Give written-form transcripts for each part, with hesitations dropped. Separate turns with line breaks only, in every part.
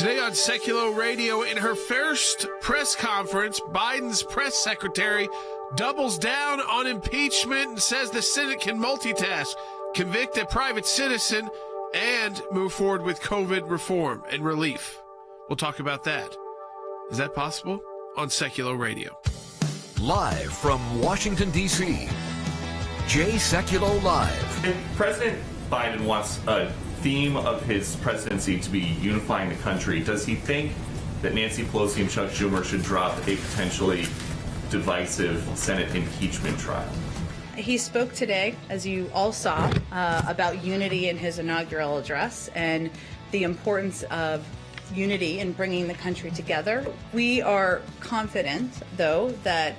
Today on Secular Radio, in her first press conference, Biden's press secretary doubles down on impeachment and says the Senate can multitask, convict a private citizen, and move forward with COVID reform and relief. We'll talk about that. Is that possible? On Secular Radio.
Live from Washington, D.C., Jay Sekulow Live.
If President Biden wants a theme of his presidency to be unifying the country, does he think that Nancy Pelosi and Chuck Schumer should drop a potentially divisive Senate impeachment trial?
He spoke today, as you all saw, about unity in his inaugural address and the importance of unity in bringing the country together. We are confident, though, that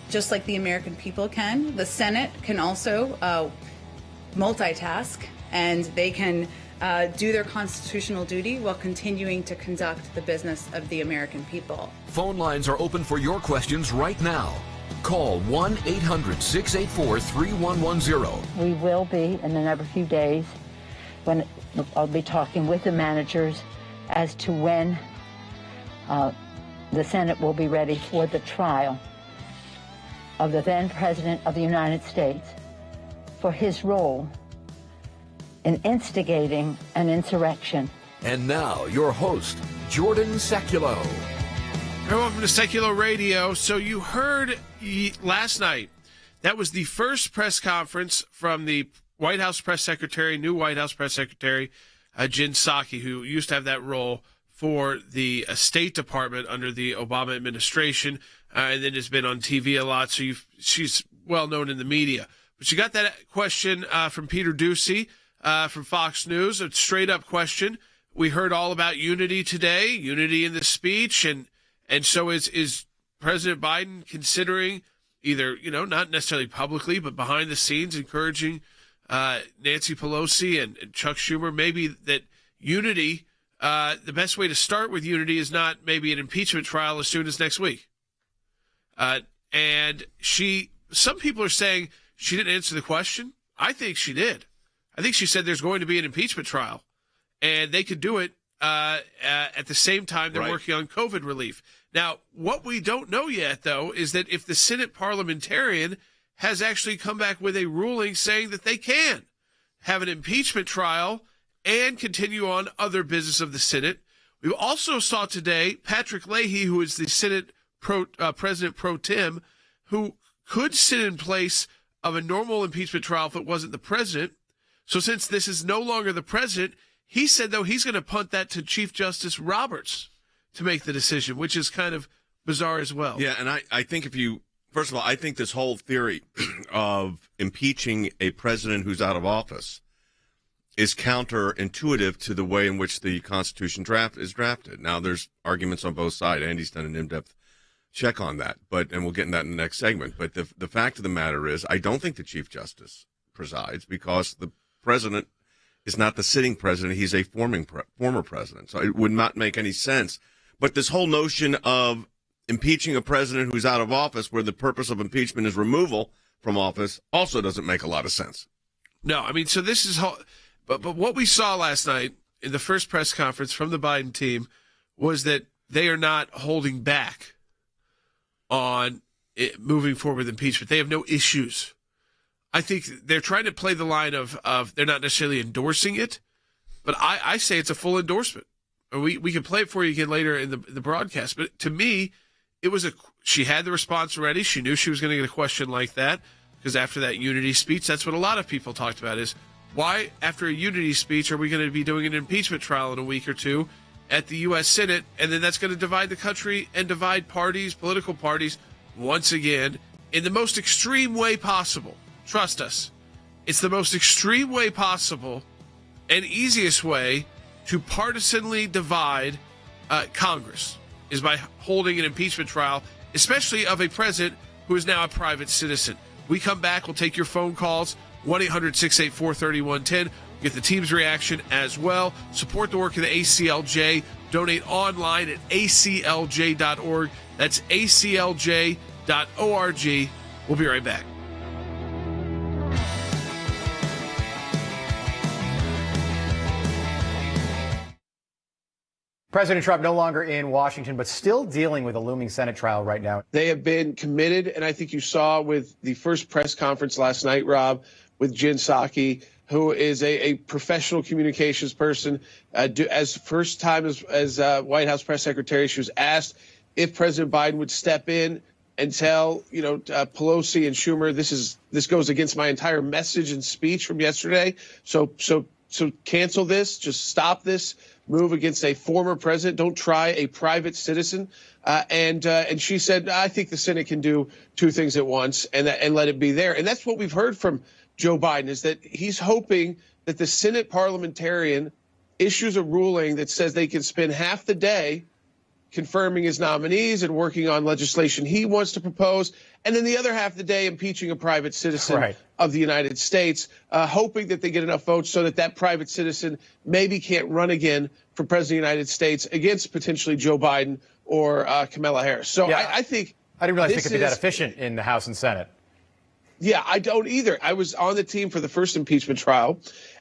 just like the American people can, the Senate can also multitask, and they can do their constitutional duty while continuing to conduct the business of the American people.
Phone lines are open for your questions right now. Call 1-800-684-3110.
We will be in another few days when I'll be talking with the managers as to when the Senate will be ready for the trial of the then President of the United States for his role in instigating an insurrection.
And now, your host, Jordan Sekulow.
Hey, welcome to Secular Radio. So you heard last night, that was the first press conference from the White House press secretary, new White House press secretary, Jen Psaki, who used to have that role for the State Department under the Obama administration, and then has been on TV a lot, so she's well known in the media. But you got that question from Peter Doocy from Fox News, a straight-up question. We heard all about unity today, unity in the speech, and so is President Biden considering either, not necessarily publicly, but behind the scenes, encouraging Nancy Pelosi and Chuck Schumer, maybe that unity, the best way to start with unity is not maybe an impeachment trial as soon as next week. And some people are saying she didn't answer the question. I think she did. I think she said there's going to be an impeachment trial, and they could do it at the same time they're working on COVID relief. Now, what we don't know yet, though, is that if the Senate parliamentarian has actually come back with a ruling saying that they can have an impeachment trial and continue on other business of the Senate. We also saw today Patrick Leahy, who is the Senate President pro tem, who could sit in place of a normal impeachment trial if it wasn't the president. So since this is no longer the president, he said, though, he's going to punt that to Chief Justice Roberts to make the decision, which is kind of bizarre as well.
Yeah, and I think first of all, I think this whole theory of impeaching a president who's out of office is counterintuitive to the way in which the Constitution is drafted. Now, there's arguments on both sides. Andy's done an in-depth check on that, and we'll get in that in the next segment. But the fact of the matter is, I don't think the Chief Justice presides because the president is not the sitting president. He's a former president. So it would not make any sense. But this whole notion of impeaching a president who's out of office where the purpose of impeachment is removal from office also doesn't make a lot of sense.
No, I mean, so this is but what we saw last night in the first press conference from the Biden team was that they are not holding back on moving forward with impeachment. They have no issues. I think they're trying to play the line of they're not necessarily endorsing it, but I say it's a full endorsement. We can play it for you again later in the broadcast. But to me, she had the response ready. She knew she was going to get a question like that because after that unity speech, that's what a lot of people talked about is why after a unity speech are we going to be doing an impeachment trial in a week or two at the U.S. Senate, and then that's going to divide the country and divide parties, political parties, once again in the most extreme way possible. Trust us. It's the most extreme way possible and easiest way to partisanly divide Congress is by holding an impeachment trial, especially of a president who is now a private citizen. We come back, we'll take your phone calls, 1-800-684-3110. Get the team's reaction as well. Support the work of the ACLJ. Donate online at aclj.org. That's aclj.org. We'll be right back.
President Trump no longer in Washington, but still dealing with a looming Senate trial right now.
They have been committed, and I think you saw with the first press conference last night, Rob, with Jen Psaki, who is a professional communications person. As first time as White House press secretary, she was asked if President Biden would step in and tell, Pelosi and Schumer, this goes against my entire message and speech from yesterday. So cancel this, just stop this move against a former president. Don't try a private citizen. And she said, I think the Senate can do two things at once and let it be there. And that's what we've heard from Joe Biden, is that he's hoping that the Senate parliamentarian issues a ruling that says they can spend half the day confirming his nominees and working on legislation he wants to propose, and then the other half of the day impeaching a private citizen of the United States, hoping that they get enough votes so that private citizen maybe can't run again for president of the United States against potentially Joe Biden or Kamala Harris. So yeah, I think
I didn't realize they could be that efficient in the House and Senate.
Yeah, I don't either. I was on the team for the first impeachment trial,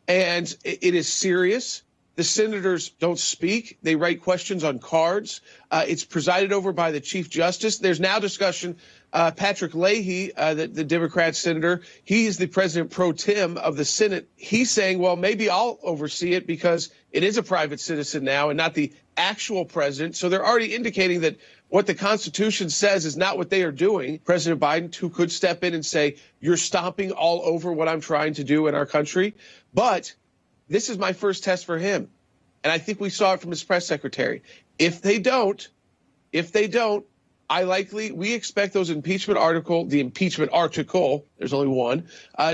and it is serious. The senators don't speak. They write questions on cards. It's presided over by the Chief Justice. There's now discussion. Patrick Leahy, the Democrat senator, he's the president pro tem of the Senate. He's saying, well, maybe I'll oversee it because it is a private citizen now and not the actual president. So they're already indicating that what the Constitution says is not what they are doing. President Biden, who could step in and say, you're stomping all over what I'm trying to do in our country. But this is my first test for him. And I think we saw it from his press secretary. If they don't, we expect the impeachment article, there's only one,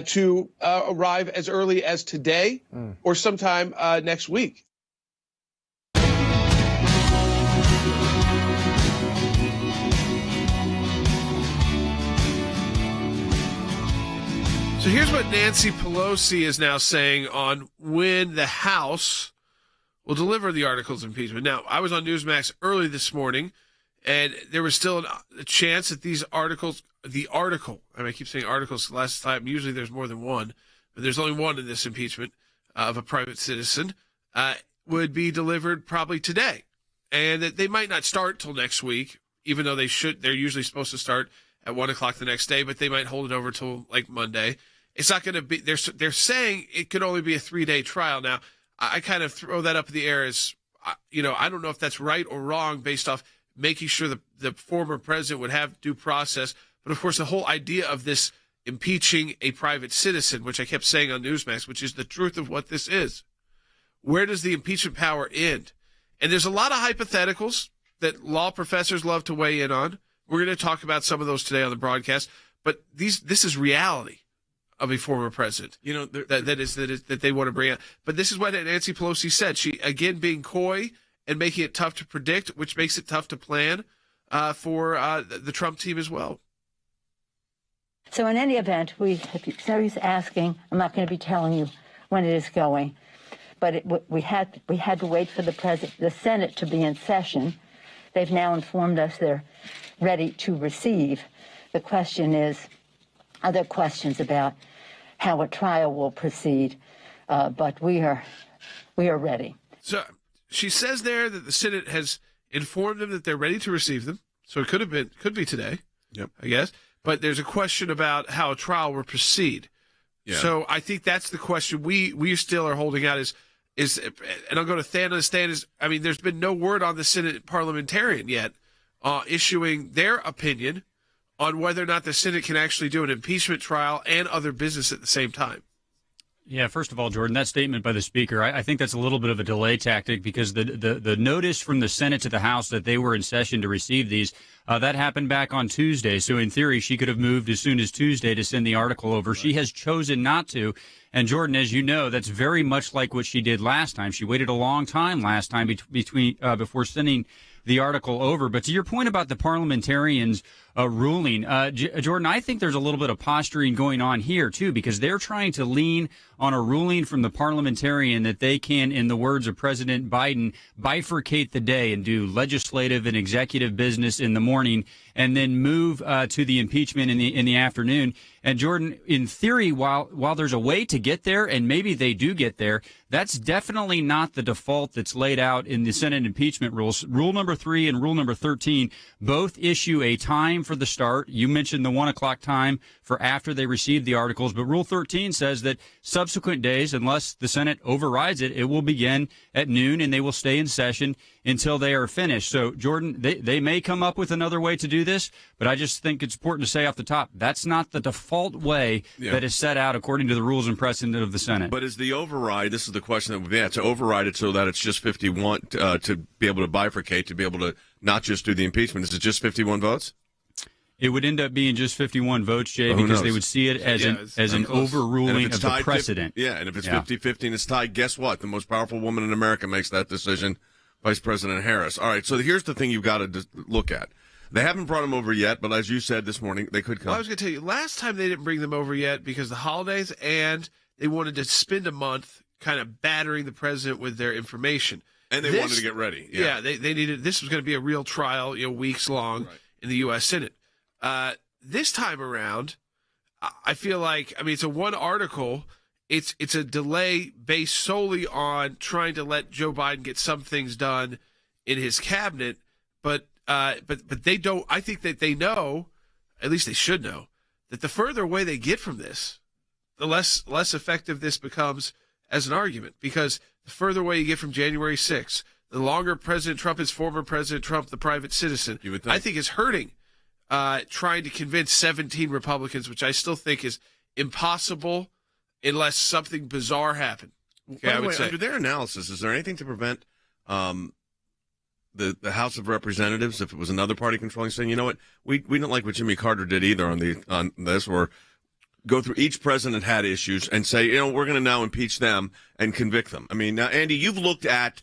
to arrive as early as today or sometime next week.
So here's what Nancy Pelosi is now saying on when the House will deliver the articles of impeachment. Now, I was on Newsmax early this morning, and there was still a chance that these articles, I keep saying articles last time, usually there's more than one, but there's only one in this impeachment of a private citizen, would be delivered probably today. And that they might not start till next week, even though they're usually supposed to start at 1 o'clock the next day, but they might hold it over till like Monday. It's not going to be, they're saying it could only be a 3-day trial. Now, I kind of throw that up in the air as, I don't know if that's right or wrong based off making sure the former president would have due process. But of course, the whole idea of this impeaching a private citizen, which I kept saying on Newsmax, which is the truth of what this is. Where does the impeachment power end? And there's a lot of hypotheticals that law professors love to weigh in on. We're going to talk about some of those today on the broadcast, but this is reality of a former president. That they want to bring out. But this is what Nancy Pelosi said. She, again, being coy and making it tough to predict, which makes it tough to plan for the Trump team as well.
So in any event, if somebody's asking, I'm not going to be telling you when it is going, but we had to wait for the Senate to be in session. They've now informed us they're ready to receive. The question is, are there questions about how a trial will proceed? But we are ready.
So she says there that the Senate has informed them that they're ready to receive them. So it could be today.
Yep.
I guess. But there's a question about how a trial will proceed. Yeah. So I think that's the question we still are holding out is, and I'll go to Than on the stand, there's been no word on the Senate parliamentarian yet issuing their opinion on whether or not the Senate can actually do an impeachment trial and other business at the same time.
Yeah, first of all, Jordan, that statement by the Speaker, I think that's a little bit of a delay tactic because the notice from the Senate to the House that they were in session to receive these, that happened back on Tuesday. So in theory, she could have moved as soon as Tuesday to send the article over. Right. She has chosen not to. And Jordan, as you know, that's very much like what she did last time. She waited a long time last time before sending the article over. But to your point about the parliamentarians ruling, Jordan, I think there's a little bit of posturing going on here, too, because they're trying to lean on a ruling from the parliamentarian that they can, in the words of President Biden, bifurcate the day and do legislative and executive business in the morning and then move to the impeachment in the afternoon. And Jordan, in theory, while there's a way to get there, and maybe they do get there, that's definitely not the default that's laid out in the Senate impeachment rules. Rule number 3 and rule number 13 both issue a time for the start. You mentioned the 1 o'clock time for after they receive the articles, but Rule 13 says that subsequent days, unless the Senate overrides it, it will begin at noon and they will stay in session until they are finished. So, Jordan, they may come up with another way to do this, but I just think it's important to say off the top, that's not the default way that is set out according to the rules and precedent of the Senate.
But is the override, this is the question that would be to override it so that it's just 51, to be able to bifurcate, to be able to not just do the impeachment, is it just 51 votes?
It would end up being just 51 votes, Jay, because they would see it as an overruling of the precedent.
And if it's 50-50 and it's tied, guess what? The most powerful woman in America makes that decision, Vice President Harris. All right, so here's the thing you've got to look at. They haven't brought him over yet, but as you said this morning, they could come.
Well, I was going to tell you, last time they didn't bring them over yet because of the holidays, and they wanted to spend a month kind of battering the president with their information.
And they wanted to get ready.
Yeah, they needed, this was going to be a real trial, weeks long in the U.S. Senate. This time around, I feel like, it's a one article. It's a delay based solely on trying to let Joe Biden get some things done in his cabinet, but they don't. I think that they know, at least they should know, that the further away they get from this, the less effective this becomes as an argument. Because the further away you get from January 6th, the longer President Trump is former President Trump, the private citizen, I think is hurting. Trying to convince 17 Republicans, which I still think is impossible unless something bizarre happened. Okay,
By the way, under their analysis, is there anything to prevent the House of Representatives, if it was another party controlling, saying, you know what, we don't like what Jimmy Carter did either on this, or go through each president had issues and say, we're going to now impeach them and convict them. Now, Andy, you've looked at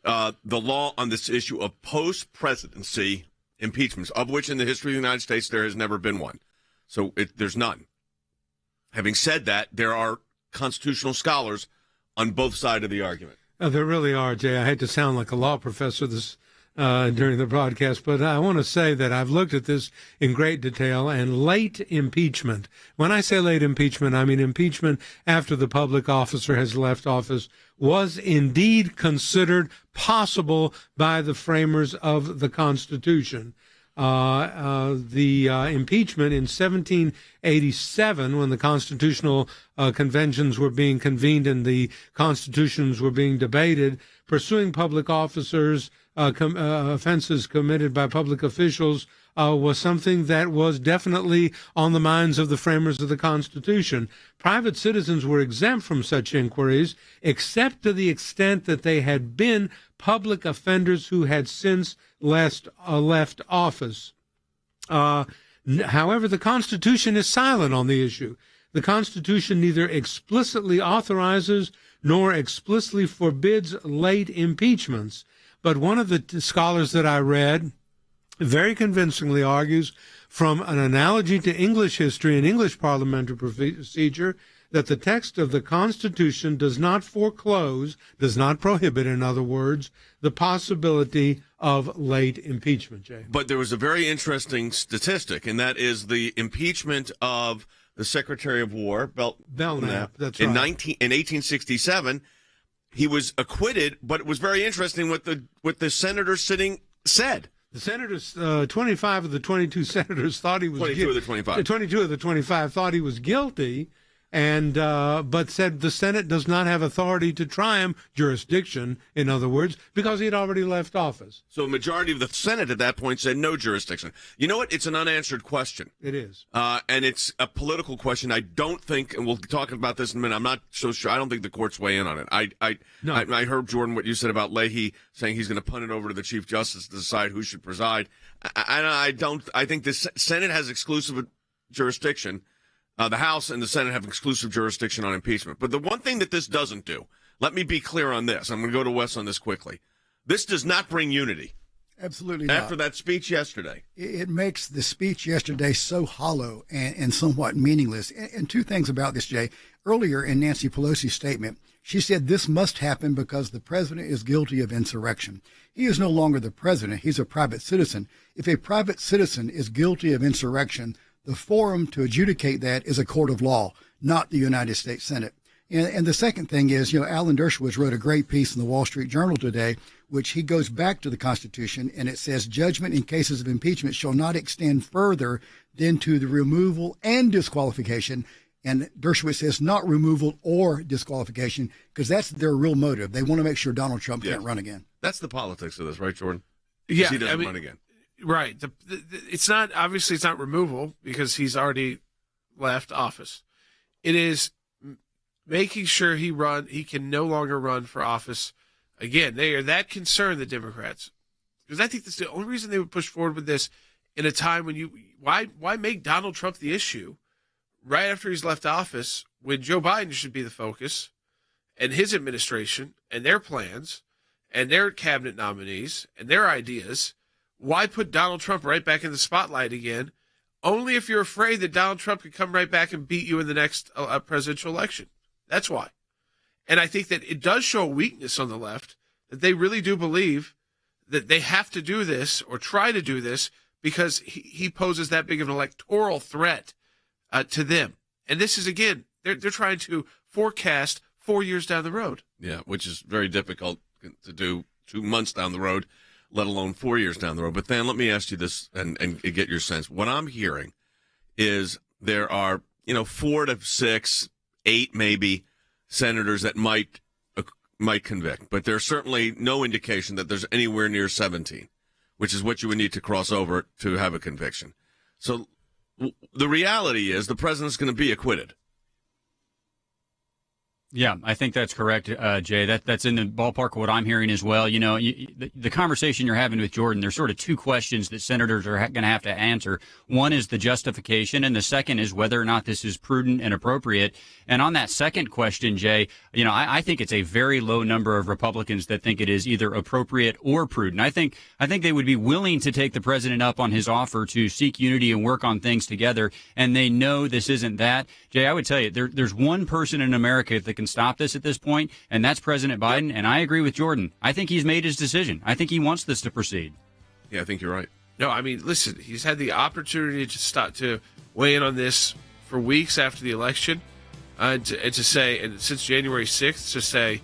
the law on this issue of post-presidency impeachments, of which in the history of the United States there has never been one. So there's none. Having said that, there are constitutional scholars on both sides of the argument.
There really are, Jay. I hate to sound like a law professor during the broadcast, but I want to say that I've looked at this in great detail, and late impeachment. When I say late impeachment, I mean impeachment after the public officer has left office, was indeed considered possible by the framers of the Constitution. The impeachment in 1787, when the constitutional conventions were being convened and the constitutions were being debated, pursuing public officers, offenses committed by public officials, was something that was definitely on the minds of the framers of the Constitution. Private citizens were exempt from such inquiries, except to the extent that they had been public offenders who had since left office. However, the Constitution is silent on the issue. The Constitution neither explicitly authorizes nor explicitly forbids late impeachments. But one of the scholars that I read very convincingly argues from an analogy to English history and English parliamentary procedure that the text of the Constitution does not foreclose, does not prohibit, in other words, the possibility of late impeachment, Jay.
But there was a very interesting statistic, and that is the impeachment of the Secretary of War, Belknap,
that's
in
right.
In 1867. He was acquitted, but it was very interesting what the senators sitting said.
The senators, 25 of the 22 senators thought he was guilty.
22 of the 25.
22 of the 25 thought he was guilty, and but said the Senate does not have authority to try him, jurisdiction, in other words, because he had already left office.
So a majority of the Senate at that point said no jurisdiction. You know what? It's an unanswered question.
It is.
And it's a political question. I don't think, and we'll talk about this in a minute, I'm not so sure. I don't think the courts weigh in on it. I heard, Jordan, what you said about Leahy saying he's going to punt it over to the Chief Justice to decide who should preside. I think the Senate has exclusive jurisdiction. The House and the Senate have exclusive jurisdiction on impeachment. But the one thing that this doesn't do, let me be clear on this. I'm going to go to Wes on this quickly. This does not bring unity.
Absolutely not.
After that speech yesterday.
It makes the speech yesterday so hollow and somewhat meaningless. And two things about this, Jay. Earlier in Nancy Pelosi's statement, she said this must happen because the president is guilty of insurrection. He is no longer the president. He's a private citizen. If a private citizen is guilty of insurrection, The forum to adjudicate that is a court of law, not the United States Senate. And the second thing is, Alan Dershowitz wrote a great piece in the Wall Street Journal today, which he goes back to the Constitution, and it says judgment in cases of impeachment shall not extend further than to the removal and disqualification. And Dershowitz says not removal or disqualification, because that's their real motive. They want to make sure Donald Trump can't run again.
That's the politics of this, right, Jordan?
Yeah,
he doesn't run again.
Right. It's not, obviously it's not removal because he's already left office. It is making sure he can no longer run for office again. They are that concerned, the Democrats, because I think that's the only reason they would push forward with this in a time when why make Donald Trump the issue right after he's left office when Joe Biden should be the focus and his administration and their plans and their cabinet nominees and their ideas. Why put Donald Trump right back in the spotlight again? Only if you're afraid that Donald Trump could come right back and beat you in the next presidential election. That's why. And I think that it does show a weakness on the left, that they really do believe that they have to do this or try to do this because he poses that big of an electoral threat to them. And this is, again, they're trying to forecast 4 years down the road.
Yeah, which is very difficult to do 2 months down the road, let alone 4 years down the road. But then let me ask you this and get your sense. What I'm hearing is there are, 4 to 6, 8 maybe senators that might convict, but there's certainly no indication that there's anywhere near 17, which is what you would need to cross over to have a conviction. So the reality is the president's going to be acquitted.
Yeah, I think that's correct, Jay. That's in the ballpark of what I'm hearing as well. The conversation you're having with Jordan, there's sort of two questions that senators are going to have to answer. One is the justification, and the second is whether or not this is prudent and appropriate. And on that second question, Jay, I think it's a very low number of Republicans that think it is either appropriate or prudent. I think they would be willing to take the president up on his offer to seek unity and work on things together, and they know this isn't that. Jay, I would tell you, there's one person in America that can stop this at this point, and that's President Biden. And I agree with Jordan. I think he's made his decision. I think he wants this to proceed.
Yeah, I think you're right.
No, I mean, listen, he's had the opportunity to weigh in on this for weeks after the election, and to say, and since January 6th, to say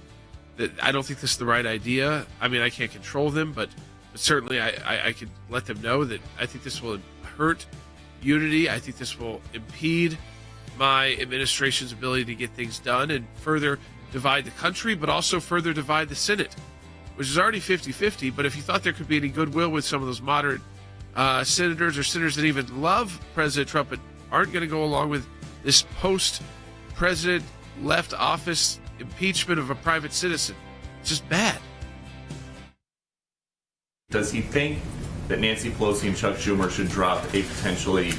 that I don't think this is the right idea. I mean, I can't control them, but certainly I could let them know that I think this will hurt unity. I think this will impede my administration's ability to get things done and further divide the country, but also further divide the Senate, which is already 50-50. But if you thought there could be any goodwill with some of those moderate senators or senators that even love President Trump but aren't going to go along with this post-president left office impeachment of a private citizen, it's just bad.
Does he think that Nancy Pelosi and Chuck Schumer should drop a potentially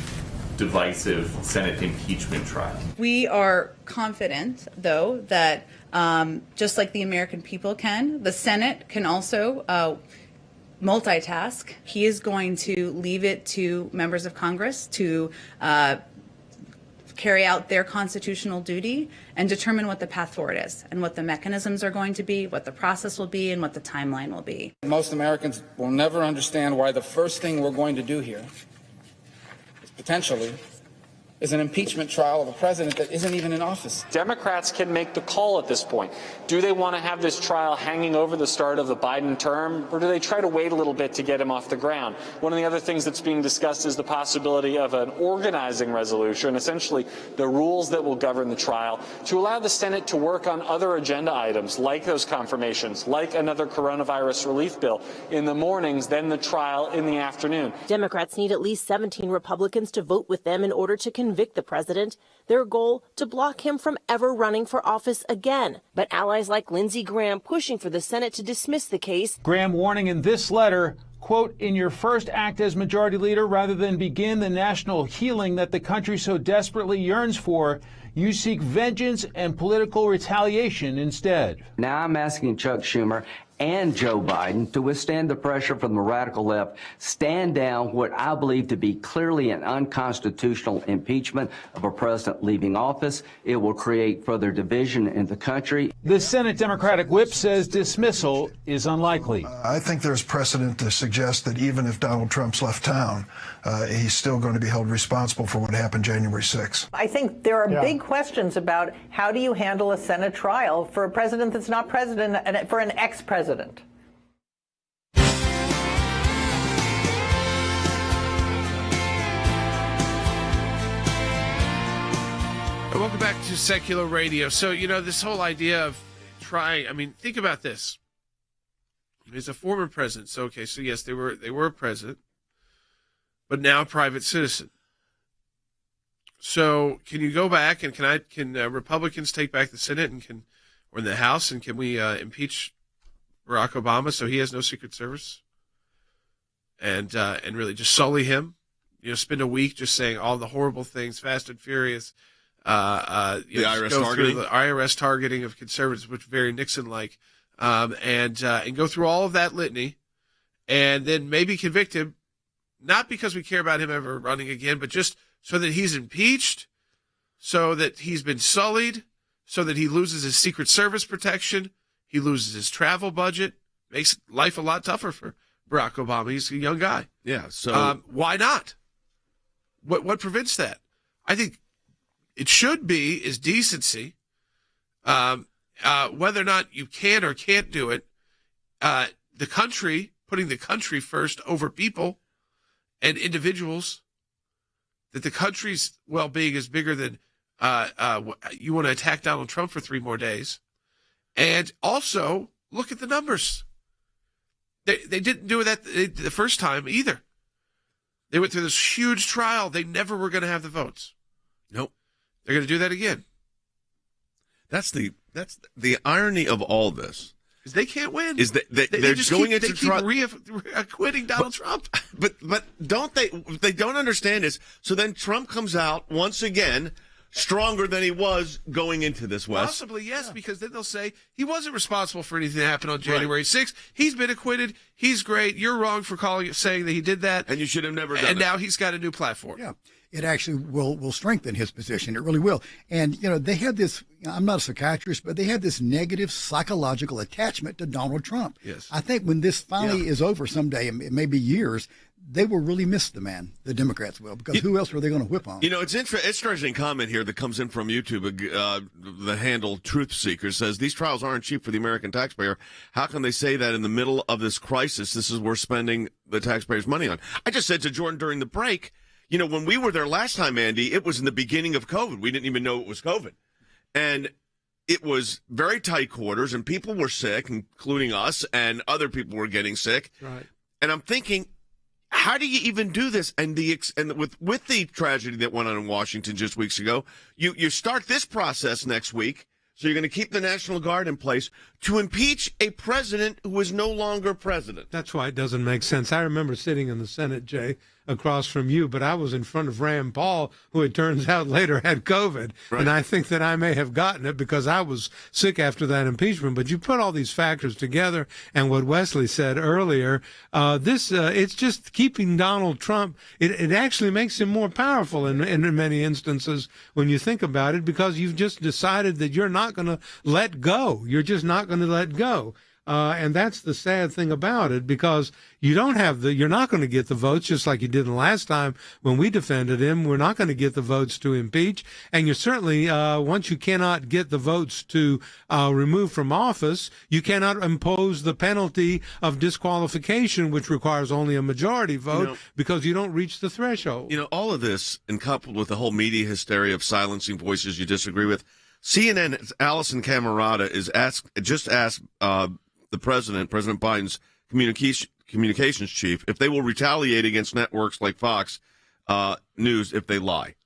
divisive Senate impeachment trial?
We are confident, though, that just like the American people can, the Senate can also multitask. He is going to leave it to members of Congress to carry out their constitutional duty and determine what the path forward is and what the mechanisms are going to be, what the process will be, and what the timeline will be.
Most Americans will never understand why the first thing we're going to do here potentially is an impeachment trial of a president that isn't even in office.
Democrats can make the call at this point. Do they want to have this trial hanging over the start of the Biden term, or do they try to wait a little bit to get him off the ground? One of the other things that's being discussed is the possibility of an organizing resolution, essentially the rules that will govern the trial, to allow the Senate to work on other agenda items, like those confirmations, like another coronavirus relief bill in the mornings, then the trial in the afternoon.
Democrats need at least 17 Republicans to vote with them in order to convict the president, their goal to block him from ever running for office again. But allies like Lindsey Graham pushing for the Senate to dismiss the case.
Graham warning in this letter, quote, in your first act as majority leader, rather than begin the national healing that the country so desperately yearns for, you seek vengeance and political retaliation instead.
Now I'm asking Chuck Schumer and Joe Biden to withstand the pressure from the radical left, stand down what I believe to be clearly an unconstitutional impeachment of a president leaving office. It will create further division in the country.
The Senate Democratic whip says dismissal is unlikely.
I think there's precedent to suggest that even if Donald Trump's left town, he's still going to be held responsible for what happened January 6th.
I think there are big questions about how do you handle a Senate trial for a president that's not president and for an ex-president.
Welcome back to Secular Radio. So, this whole idea of think about this. He's a former president. So, okay, so yes, they were a president, but now a private citizen. So, can you go back and can Republicans take back the Senate or in the House, and can we impeach Barack Obama so he has no Secret Service and really just sully him? Spend a week just saying all the horrible things, Fast and Furious. The
IRS targeting,
the IRS targeting of conservatives, which very Nixon-like, and go through all of that litany, and then maybe convict him, not because we care about him ever running again, but just so that he's impeached, so that he's been sullied, so that he loses his Secret Service protection, he loses his travel budget, makes life a lot tougher for Barack Obama. He's a young guy.
Yeah. So
why not? What prevents that? I think it should be is decency. Whether or not you can or can't do it, putting the country first over people and individuals, that the country's well-being is bigger than you want to attack Donald Trump for 3 more days. And also, look at the numbers. They didn't do that the first time either. They went through this huge trial. They never were going to have the votes.
Nope.
They're going to do that again.
That's the irony of all this.
Is they can't win.
Is that they're
just
going
keep,
into trial,
acquitting Donald Trump.
But don't they don't understand this? So then Trump comes out once again stronger than he was going into this, Wes.
Possibly, yes, because then they'll say he wasn't responsible for anything that happened on January 6th. He's been acquitted. He's great. You're wrong for saying that he did that.
And you should have never done it.
And now he's got a new platform.
Yeah. It actually will strengthen his position. It really will. And, they had this, I'm not a psychiatrist, but they had this negative psychological attachment to Donald Trump.
Yes.
I think when this finally is over someday, it may be years, they will really miss the man, the Democrats will, because who else are they going to whip on?
It's interesting comment here that comes in from YouTube. The handle Truth Seeker says, these trials aren't cheap for the American taxpayer. How can they say that in the middle of this crisis, this is worth spending the taxpayers' money on? I just said to Jordan during the break, when we were there last time, Andy, it was in the beginning of COVID. We didn't even know it was COVID. And it was very tight quarters, and people were sick, including us, and other people were getting sick.
Right.
And I'm thinking, how do you even do this? And with the tragedy that went on in Washington just weeks ago, you start this process next week. So you're going to keep the National Guard in place to impeach a president who is no longer president.
That's why it doesn't make sense. I remember sitting in the Senate, Jay, across from you, but I was in front of Rand Paul, who it turns out later had COVID. Right. And I think that I may have gotten it because I was sick after that impeachment. But you put all these factors together, and what Wesley said earlier, it's just keeping Donald Trump. It actually makes him more powerful in many instances when you think about it, because you've just decided that you're not going to let go. You're just not going to let go. And that's the sad thing about it, because you're not going to get the votes, just like you did the last time when we defended him. We're not going to get the votes to impeach. And you certainly, once you cannot get the votes to remove from office, you cannot impose the penalty of disqualification, which requires only a majority vote, because you don't reach the threshold.
All of this, and coupled with the whole media hysteria of silencing voices you disagree with, CNN's Allison Camerata asked the President Biden's communications chief, if they will retaliate against networks like Fox News if they lie.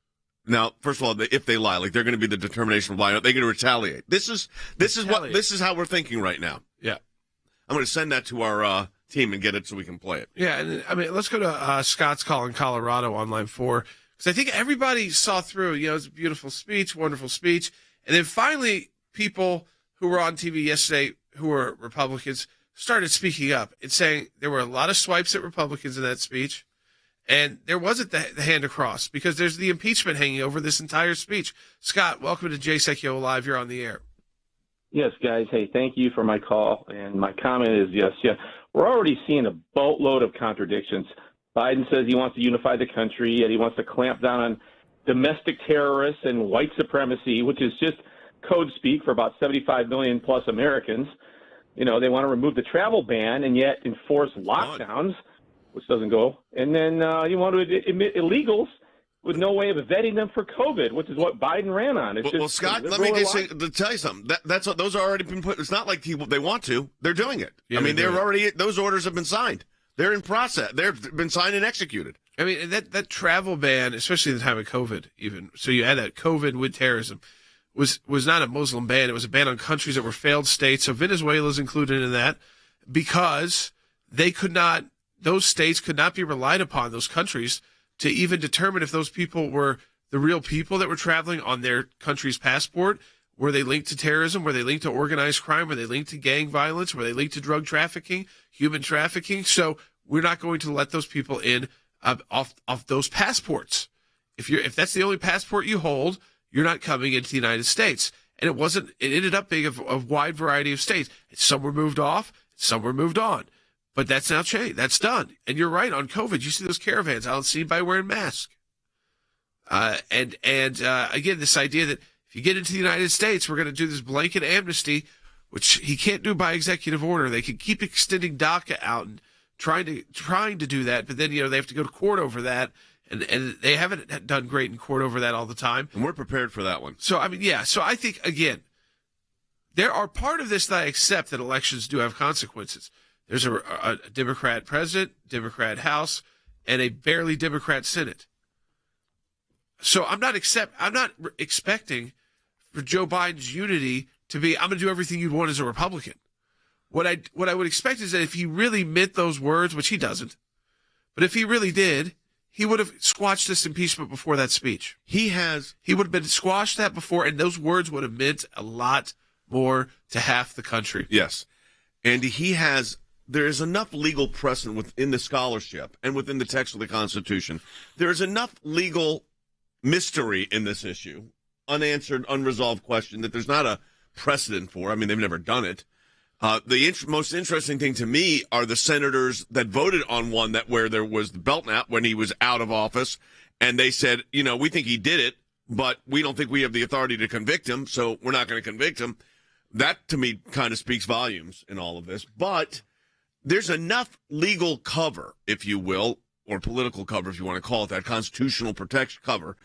Now, first of all, if they lie, like they're going to be the determination of lying, they're going to retaliate. This is how we're thinking right now.
Yeah,
I'm going to send that to our team and get it so we can play it.
Yeah, and let's go to Scott's call in Colorado on line 4, because I think everybody saw through. It's a beautiful speech, wonderful speech, and then finally people who were on TV yesterday, who were Republicans, started speaking up and saying there were a lot of swipes at Republicans in that speech, and there wasn't the hand across because there's the impeachment hanging over this entire speech. Scott, welcome to JSECO Live. You're on the air.
Yes, guys. Hey, thank you for my call. And my comment is yes, we're already seeing a boatload of contradictions. Biden says he wants to unify the country, yet he wants to clamp down on domestic terrorists and white supremacy, which is just code speak for about 75 million plus Americans. You know, they want to remove the travel ban and yet enforce lockdowns, which doesn't go. And then you want to admit illegals with no way of vetting them for COVID, which is what Biden ran on. It's
well, Scott, let me just tell you something. Those are already been put. It's not like they want to. They're doing it.
Yeah,
I mean,
they're
already. Those orders have been signed. They're in process. They've been signed and executed.
I mean, that travel ban, especially in the time of COVID, even so, you add that COVID with terrorism, was not a Muslim ban. It was a ban on countries that were failed states. So Venezuela's included in that because they could not. Those states could not be relied upon. Those countries to even determine if those people were the real people that were traveling on their country's passport. Were they linked to terrorism? Were they linked to organized crime? Were they linked to gang violence? Were they linked to drug trafficking, human trafficking? So we're not going to let those people in off those passports. If that's the only passport you hold, you're not coming into the United States. And it ended up being a wide variety of states. Some were moved off, some were moved on. But that's now changed. That's done. And you're right, on COVID, you see those caravans out seen by wearing masks. And again, this idea that if you get into the United States, we're going to do this blanket amnesty, which he can't do by executive order. They can keep extending DACA out and trying to do that, but then they have to go to court over that, and they haven't done great in court over that all the time.
And we're prepared for that one.
So I mean, yeah. So I think again, there are part of this that I accept that elections do have consequences. There's a Democrat president, Democrat House, and a barely Democrat Senate. So I'm not expecting for Joe Biden's unity to be, I'm going to do everything you'd want as a Republican. What I would expect is that if he really meant those words, which he doesn't, but if he really did, he would have squashed this impeachment before that speech. He would have been squashed that before, and those words would have meant a lot more to half the country.
Yes. And there is enough legal precedent within the scholarship and within the text of the Constitution. There is enough legal mystery in this issue, unanswered, unresolved question that there's not a precedent for. I mean, they've never done it. The most interesting thing to me are the senators that voted on one where there was the Belknap when he was out of office, and they said, we think he did it, but we don't think we have the authority to convict him, so we're not going to convict him. That, to me, kind of speaks volumes in all of this. But there's enough legal cover, if you will, or political cover, if you want to call it that, constitutional protection cover,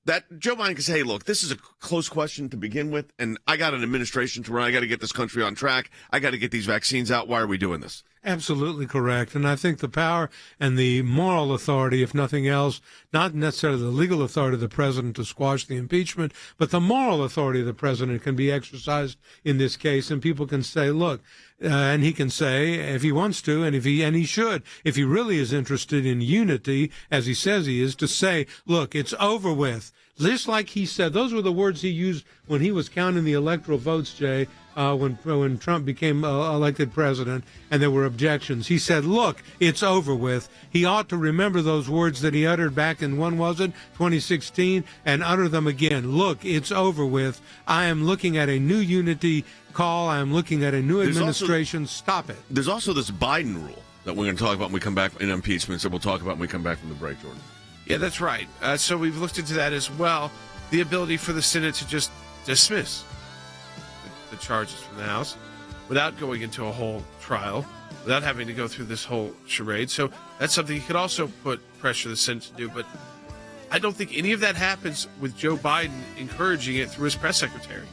that Joe Biden can say, hey, look, this is a close question to begin with, and I got an administration to run. I got to get this country on track. I got to get these vaccines out. Why are we doing this?
Absolutely correct. And I think the power and the moral authority, if nothing else, not necessarily the legal authority of the president to squash the impeachment, but the moral authority of the president can be exercised in this case. And people can say, look, and he can say, if he wants to, and he should, if he really is interested in unity, as he says he is, to say, look, it's over with. Just like he said, those were the words he used when he was counting the electoral votes, Jay, when Trump became elected president, and there were objections. He said, look, it's over with. He ought to remember those words that he uttered back in, 2016, and utter them again. Look, it's over with. I am looking at a new unity call. I am looking at a new administration. Stop it.
There's also this Biden rule that we're going to talk about when we come back in impeachments, that we'll talk about when we come back from the break, Jordan.
Yeah, that's right. So we've looked into that as well. The ability for the Senate to just dismiss the charges from the House without going into a whole trial, without having to go through this whole charade. So that's something you could also put pressure the Senate to do. But I don't think any of that happens with Joe Biden encouraging it through his press secretary.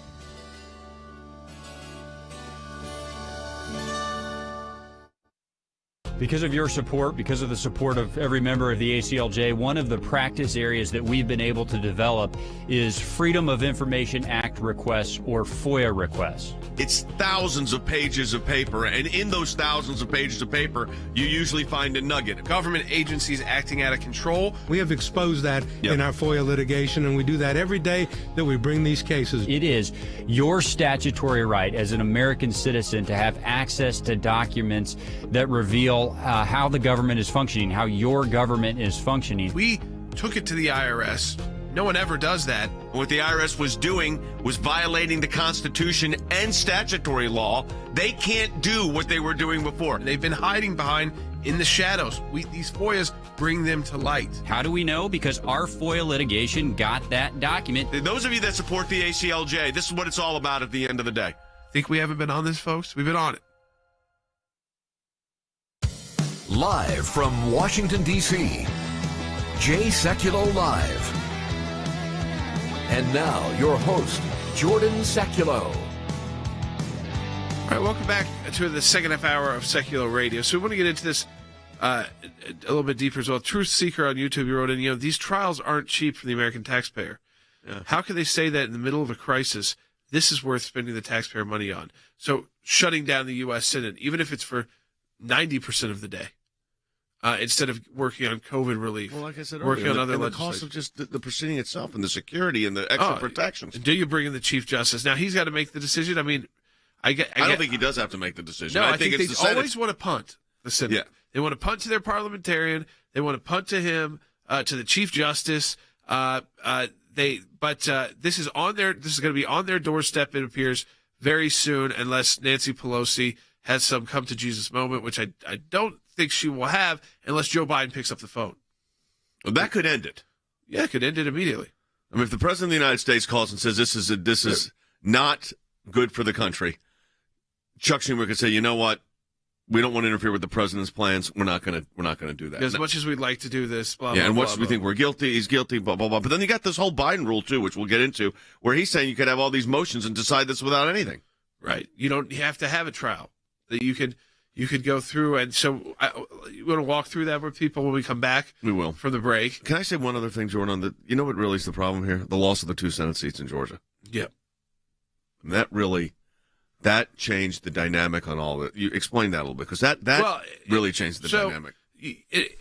Because of your support, because of the support of every member of the ACLJ, one of the practice areas that we've been able to develop is Freedom of Information Act requests, or FOIA requests.
It's thousands of pages of paper, and in those thousands of pages of paper, you usually find a nugget.
Government agencies acting out of control.
We have exposed that in our FOIA litigation, and we do that every day that we bring these cases.
It is your statutory right as an American citizen to have access to documents that reveal how the government is functioning, how your government is functioning.
We took it to the IRS. No one ever does that.
What the IRS was doing was violating the Constitution and statutory law. They can't do what they were doing before.
They've been hiding behind in the shadows. These FOIAs bring them to light.
How do we know? Because our FOIA litigation got that document.
Those of you that support the ACLJ, this is what it's all about at the end of the day.
Think we haven't been on this, folks? We've been on it.
Live from Washington, D.C., Jay Sekulow Live. And now, your host, Jordan Sekulow.
All right, welcome back to the second half hour of Sekulow Radio. So we want to get into this a little bit deeper as well. Truth Seeker on YouTube, you wrote in, these trials aren't cheap for the American taxpayer. Yeah. How can they say that in the middle of a crisis, this is worth spending the taxpayer money on? So shutting down the U.S. Senate, even if it's for 90% of the day, instead of working on COVID relief.
Well, like I said,
working on other
the cost of just the proceeding itself and the security and the extra protections.
Do you bring in the Chief Justice? Now, he's got to make the decision. I mean, I
don't think he does have to make the decision.
No,
I think
it's they always want to punt the Senate.
Yeah.
They want to punt to their parliamentarian. They want to punt to him, to the Chief Justice. This is on their. This is going to be on their doorstep. It appears very soon, unless Nancy Pelosi has some come to Jesus moment, which I don't think she will have, unless Joe Biden picks up the phone.
Well, that could end it.
Yeah, it could end it immediately.
I mean, if the president of the United States calls and says this is not good for the country, Chuck Schumer could say, you know what, we don't want to interfere with the president's plans. We're not going to do that.
As much as we'd like to do this, blah,
yeah,
blah,
and
blah,
once we think we're guilty, he's guilty, blah, blah, blah. But then you got this whole Biden rule, too, which we'll get into, where he's saying you could have all these motions and decide this without anything.
Right. You don't have to have a trial. That you could go through. And so you want to walk through that with people when we come back?
We will.
From the break.
Can I say one other thing, Jordan? You know what really is the problem here? The loss of the 2 Senate seats in Georgia.
Yep.
And that changed the dynamic on all of it. You explain that a little bit, because that really changed the dynamic.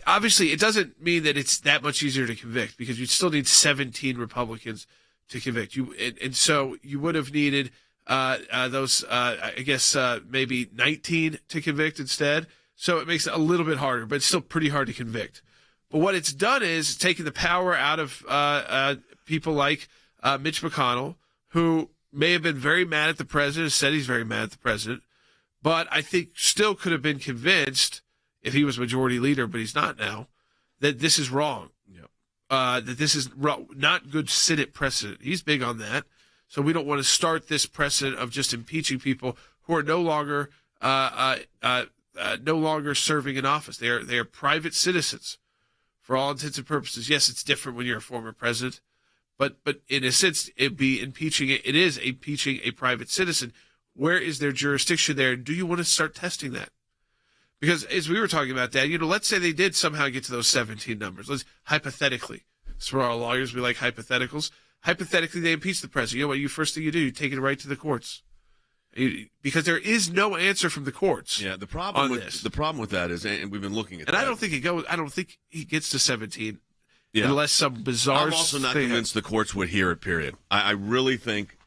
Obviously, it doesn't mean that it's that much easier to convict, because you still need 17 Republicans to convict. And so you would have needed maybe 19 to convict instead. So it makes it a little bit harder, but it's still pretty hard to convict. But what it's done is taken the power out of people like Mitch McConnell, who may have been very mad at the president, said he's very mad at the president, but I think still could have been convinced, if he was majority leader, but he's not now, that this is wrong.
Yep.
That this is not good Senate precedent. He's big on that. So we don't want to start this precedent of just impeaching people who are no longer serving in office. They are private citizens for all intents and purposes. Yes, it's different when you're a former president, but in a sense, it is impeaching a private citizen. Where is their jurisdiction there? Do you want to start testing that? Because as we were talking about that, let's say they did somehow get to those 17 numbers. Let's hypothetically. So for our lawyers, we like hypotheticals. Hypothetically, they impeach the president. You know what? First thing you do, you take it right to the courts, because there is no answer from the courts.
Yeah, the problem with that is, and we've been looking at that.
And I don't think he gets to 17, unless some bizarre.
I'm also not convinced the courts would hear it. Period. I really think,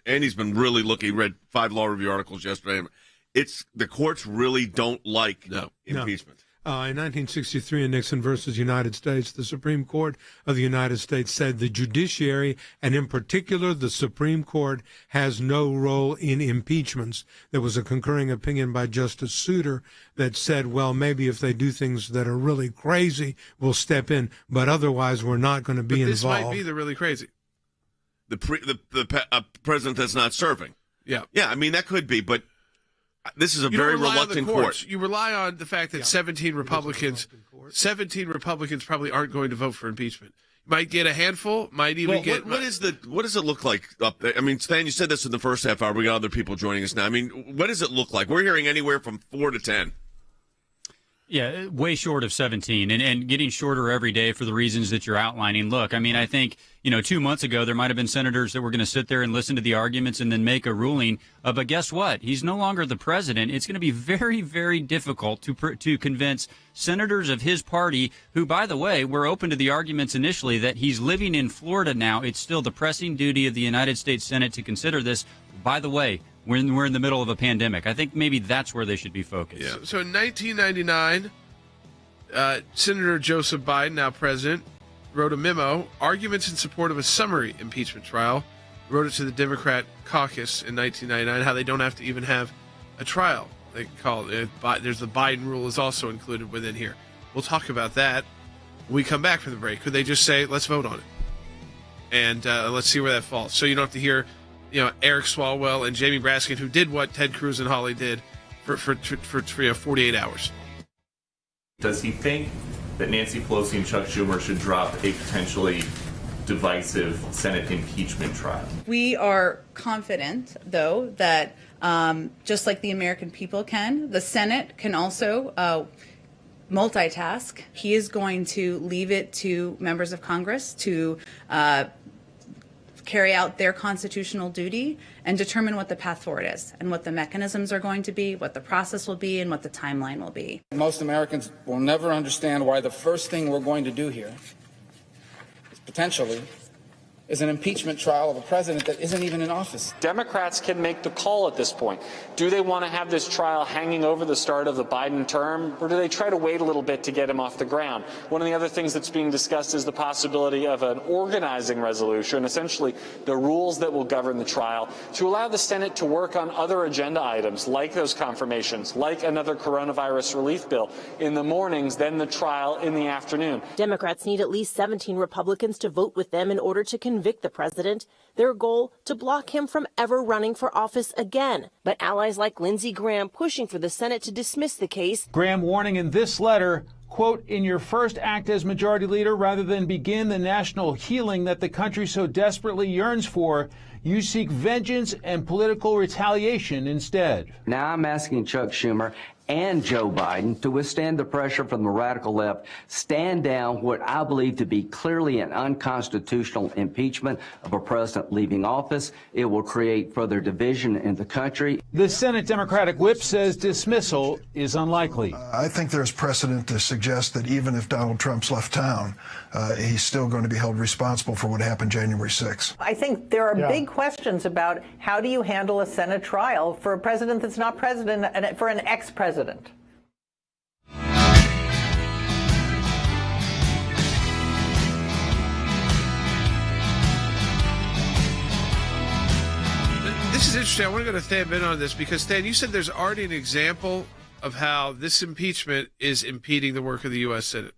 and he's been really looking. He read 5 law review articles yesterday. The courts really don't like impeachment.
In 1963, in Nixon versus United States, the Supreme Court of the United States said the judiciary, and in particular the Supreme Court, has no role in impeachments. There was a concurring opinion by Justice Souter that said, well, maybe if they do things that are really crazy, we'll step in, but otherwise we're not going to be involved.
This might be the really crazy.
The president that's not serving.
Yeah.
Yeah, I mean, that could be, but this is a very reluctant court.
You rely on the fact that 17 Republicans probably aren't going to vote for impeachment. Might get a handful, might even get.
What does it look like up there? I mean, Stan, you said this in the first half hour. We got other people joining us now. I mean, what does it look like? We're hearing anywhere from 4 to 10.
Yeah, way short of 17 and getting shorter every day for the reasons that you're outlining. Look, I mean, I think, 2 months ago, there might have been senators that were going to sit there and listen to the arguments and then make a ruling. But guess what? He's no longer the president. It's going to be very, very difficult to convince senators of his party who, by the way, were open to the arguments initially that he's living in Florida now. It's still the pressing duty of the United States Senate to consider this. By the way, we're in the middle of a pandemic. I think maybe that's where they should be focused.
Yeah. So in 1999, Senator Joseph Biden, now president, wrote a memo, arguments in support of a summary impeachment trial. Wrote it to the Democrat caucus in 1999, how they don't have to even have a trial. They call it, there's the Biden rule is also included within here. We'll talk about that when we come back from the break. Could they just say, let's vote on it? And let's see where that falls. So you don't have to hear Eric Swalwell and Jamie Braskin, who did what Ted Cruz and Hawley did for 48 hours.
Does he think that Nancy Pelosi and Chuck Schumer should drop a potentially divisive Senate impeachment trial?
We are confident, though, that just like the American people can, the Senate can also multitask. He is going to leave it to members of Congress to carry out their constitutional duty and determine what the path forward is and what the mechanisms are going to be, what the process will be, and what the timeline will be.
Most Americans will never understand why the first thing we're going to do here is potentially is an impeachment trial of a president that isn't even in office.
Democrats can make the call at this point. Do they want to have this trial hanging over the start of the Biden term, or do they try to wait a little bit to get him off the ground? One of the other things that's being discussed is the possibility of an organizing resolution, essentially the rules that will govern the trial, to allow the Senate to work on other agenda items, like those confirmations, like another coronavirus relief bill in the mornings, then the trial in the afternoon.
Democrats need at least 17 Republicans to vote with them in order to convict the president, their goal to block him from ever running for office again. But allies like Lindsey Graham pushing for the Senate to dismiss the case.
Graham warning in this letter, quote, in your first act as majority leader, rather than begin the national healing that the country so desperately yearns for, you seek vengeance and political retaliation instead.
Now I'm asking Chuck Schumer and Joe Biden to withstand the pressure from the radical left, stand down what I believe to be clearly an unconstitutional impeachment of a president leaving office. It will create further division in the country.
The Senate Democratic whip says dismissal is unlikely.
I think there's precedent to suggest that even if Donald Trump's left town, he's still going to be held responsible for what happened January 6th.
I think there are big questions about how do you handle a Senate trial for a president that's not president and for an ex-president.
This is interesting. I want to go to Stan Bennett on this because, Stan, you said there's already an example of how this impeachment is impeding the work of the U.S. Senate.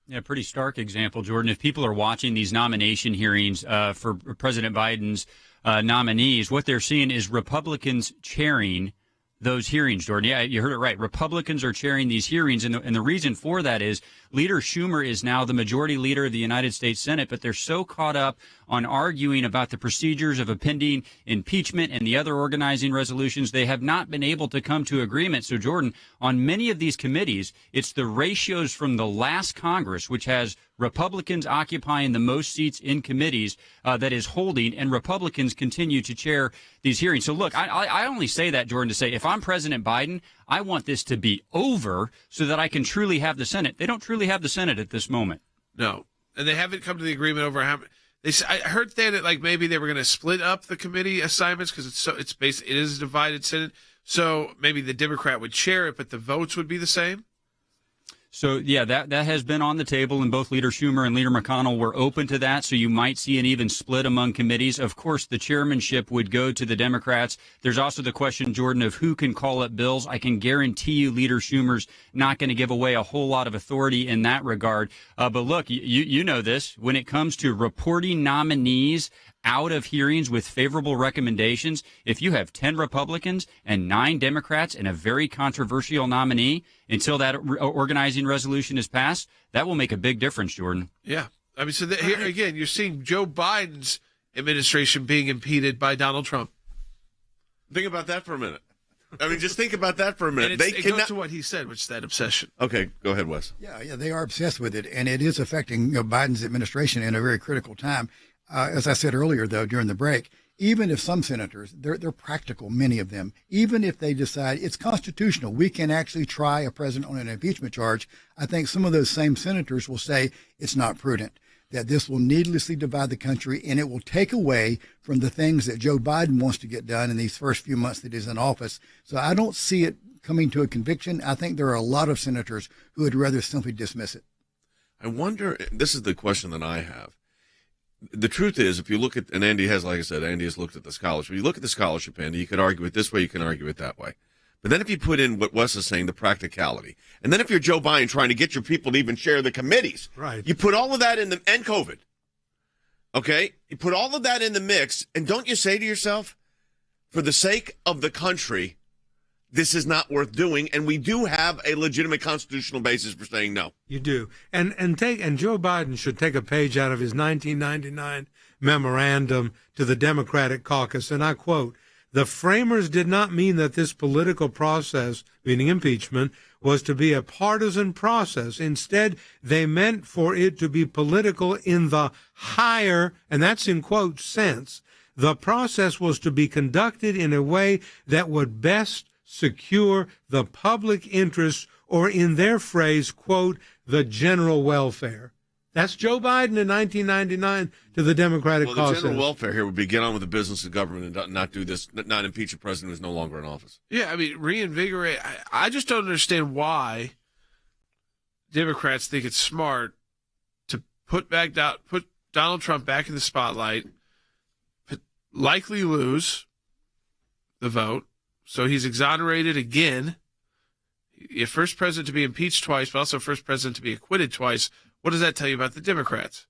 Yeah, pretty stark example, Jordan. If people are watching these nomination hearings for President Biden's nominees, what they're seeing is Republicans chairing those hearings, Jordan. Yeah, you heard it right. Republicans are chairing these hearings, and the reason for that is Leader Schumer is now the majority leader of the United States Senate, but they're so caught up on arguing about the procedures of a pending impeachment and the other organizing resolutions, they have not been able to come to agreement. So, Jordan, on many of these committees, it's the ratios from the last Congress, which has Republicans occupying the most seats in committees that is holding, and Republicans continue to chair these hearings. So, look, I only say that, Jordan, to say if I'm President Biden, I want this to be over so that I can truly have the Senate. They don't truly have the Senate at this moment.
No, and they haven't come to the agreement over how. I heard that like maybe they were going to split up the committee assignments because it is a divided Senate. So maybe the Democrat would chair it, but the votes would be the same.
So, yeah, that has been on the table, and both Leader Schumer and Leader McConnell were open to that, so you might see an even split among committees. Of course, the chairmanship would go to the Democrats. There's also the question, Jordan, of who can call up bills. I can guarantee you Leader Schumer's not going to give away a whole lot of authority in that regard. But look, you know this. When it comes to reporting nominees out of hearings with favorable recommendations, if you have 10 Republicans and 9 Democrats and a very controversial nominee until that organizing resolution is passed, that will make a big difference, Jordan.
Yeah. I mean, so here again, you're seeing Joe Biden's administration being impeded by Donald Trump.
Think about that for a minute. I mean, just think about that for a minute.
And it goes to what he said, which is that obsession.
Okay, go ahead, Wes.
Yeah, they are obsessed with it, and it is affecting Biden's administration in a very critical time. As I said earlier, though, during the break, even if some senators, they're practical, many of them, even if they decide it's constitutional, we can actually try a president on an impeachment charge, I think some of those same senators will say it's not prudent, that this will needlessly divide the country, and it will take away from the things that Joe Biden wants to get done in these first few months that he's in office. So I don't see it coming to a conviction. I think there are a lot of senators who would rather simply dismiss it.
I wonder, this is the question that I have. The truth is, if you look at, and Andy has, like I said, Andy has looked at the scholarship. You look at the scholarship, Andy, you could argue it this way, you can argue it that way. But then if you put in what Wes is saying, the practicality, and then if you're Joe Biden trying to get your people to even share the committees,
right?
You put all of that in the, and COVID, okay? You put all of that in the mix, and don't you say to yourself, for the sake of the country, this is not worth doing, and we do have a legitimate constitutional basis for saying no.
You do. And Joe Biden should take a page out of his 1999 memorandum to the Democratic caucus, and I quote, "The framers did not mean that this political process, meaning impeachment, was to be a partisan process. Instead, they meant for it to be political in the higher," and that's in quote, "sense. The process was to be conducted in a way that would best secure the public interest, or in their phrase, quote, the general welfare." That's Joe Biden in 1999 to the Democratic caucus.
Well, the general welfare here would be get on with the business of government and not do this, not impeach a president who's no longer in office.
Yeah, I mean, reinvigorate. I just don't understand why Democrats think it's smart to put Donald Trump back in the spotlight, likely lose the vote, so he's exonerated again. First president to be impeached twice, but also first president to be acquitted twice. What does that tell you about the Democrats?